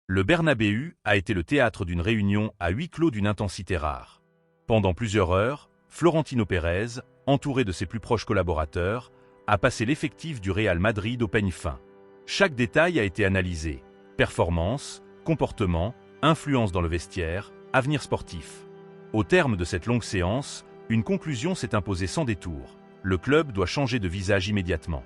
Le Bernabéu a été le théâtre d'une réunion à huis clos d'une intensité rare. Pendant plusieurs heures, Florentino Pérez, entouré de ses plus proches collaborateurs, a passé l'effectif du Real Madrid au peigne fin. Chaque détail a été analysé. Performance, comportement, influence dans le vestiaire, avenir sportif. Au terme de cette longue séance, une conclusion s'est imposée sans détour. Le club doit changer de visage immédiatement.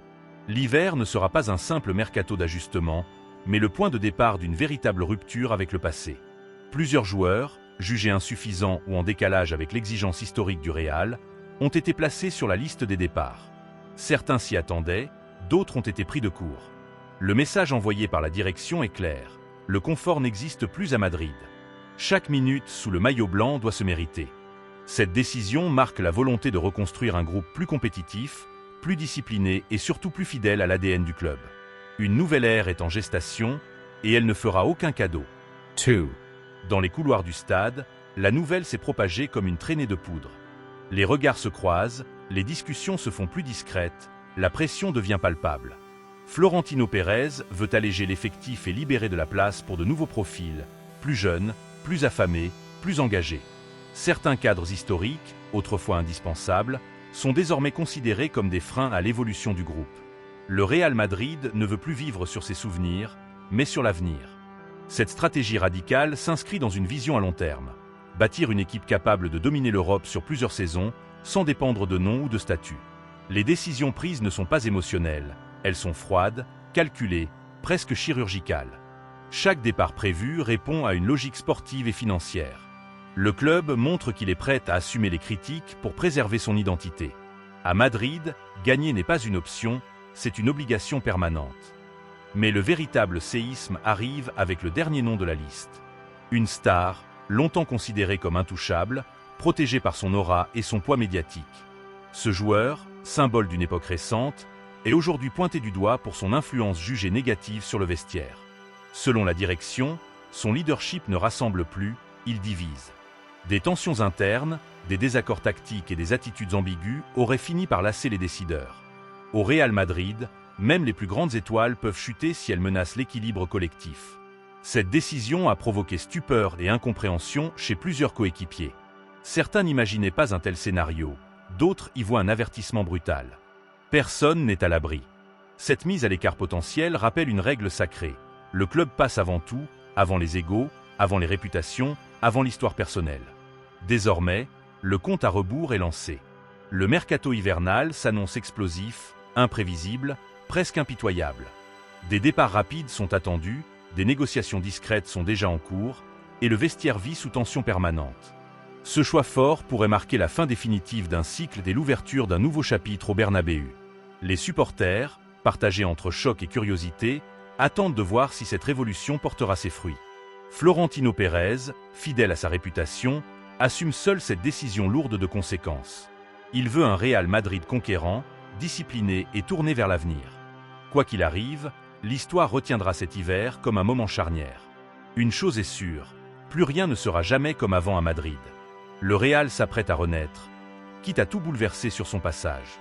L'hiver ne sera pas un simple mercato d'ajustement, mais le point de départ d'une véritable rupture avec le passé. Plusieurs joueurs, jugés insuffisants ou en décalage avec l'exigence historique du Real, ont été placés sur la liste des départs. Certains s'y attendaient, d'autres ont été pris de court. Le message envoyé par la direction est clair. Le confort n'existe plus à Madrid. Chaque minute sous le maillot blanc doit se mériter. Cette décision marque la volonté de reconstruire un groupe plus compétitif, plus discipliné et surtout plus fidèle à l'ADN du club. Une nouvelle ère est en gestation et elle ne fera aucun cadeau. 2. Dans les couloirs du stade, la nouvelle s'est propagée comme une traînée de poudre. Les regards se croisent, les discussions se font plus discrètes, la pression devient palpable. Florentino Pérez veut alléger l'effectif et libérer de la place pour de nouveaux profils, plus jeunes, plus affamés, plus engagés. Certains cadres historiques, autrefois indispensables, sont désormais considérés comme des freins à l'évolution du groupe. Le Real Madrid ne veut plus vivre sur ses souvenirs, mais sur l'avenir. Cette stratégie radicale s'inscrit dans une vision à long terme. Bâtir une équipe capable de dominer l'Europe sur plusieurs saisons, sans dépendre de nom ou de statut. Les décisions prises ne sont pas émotionnelles, elles sont froides, calculées, presque chirurgicales. Chaque départ prévu répond à une logique sportive et financière. Le club montre qu'il est prêt à assumer les critiques pour préserver son identité. À Madrid, gagner n'est pas une option, c'est une obligation permanente. Mais le véritable séisme arrive avec le dernier nom de la liste. Une star, longtemps considérée comme intouchable, protégée par son aura et son poids médiatique. Ce joueur, symbole d'une époque récente, est aujourd'hui pointé du doigt pour son influence jugée négative sur le vestiaire. Selon la direction, son leadership ne rassemble plus, il divise. Des tensions internes, des désaccords tactiques et des attitudes ambiguës auraient fini par lasser les décideurs. Au Real Madrid, même les plus grandes étoiles peuvent chuter si elles menacent l'équilibre collectif. Cette décision a provoqué stupeur et incompréhension chez plusieurs coéquipiers. Certains n'imaginaient pas un tel scénario, d'autres y voient un avertissement brutal. Personne n'est à l'abri. Cette mise à l'écart potentiel rappelle une règle sacrée. Le club passe avant tout, avant les égos, avant les réputations, avant l'histoire personnelle. Désormais, le compte à rebours est lancé. Le mercato hivernal s'annonce explosif, imprévisible, presque impitoyable. Des départs rapides sont attendus, des négociations discrètes sont déjà en cours, et le vestiaire vit sous tension permanente. Ce choix fort pourrait marquer la fin définitive d'un cycle et l'ouverture d'un nouveau chapitre au Bernabéu. Les supporters, partagés entre choc et curiosité, attendent de voir si cette révolution portera ses fruits. Florentino Pérez, fidèle à sa réputation, assume seul cette décision lourde de conséquences. Il veut un Real Madrid conquérant, discipliné et tourné vers l'avenir. Quoi qu'il arrive, l'histoire retiendra cet hiver comme un moment charnière. Une chose est sûre, plus rien ne sera jamais comme avant à Madrid. Le Real s'apprête à renaître, quitte à tout bouleverser sur son passage.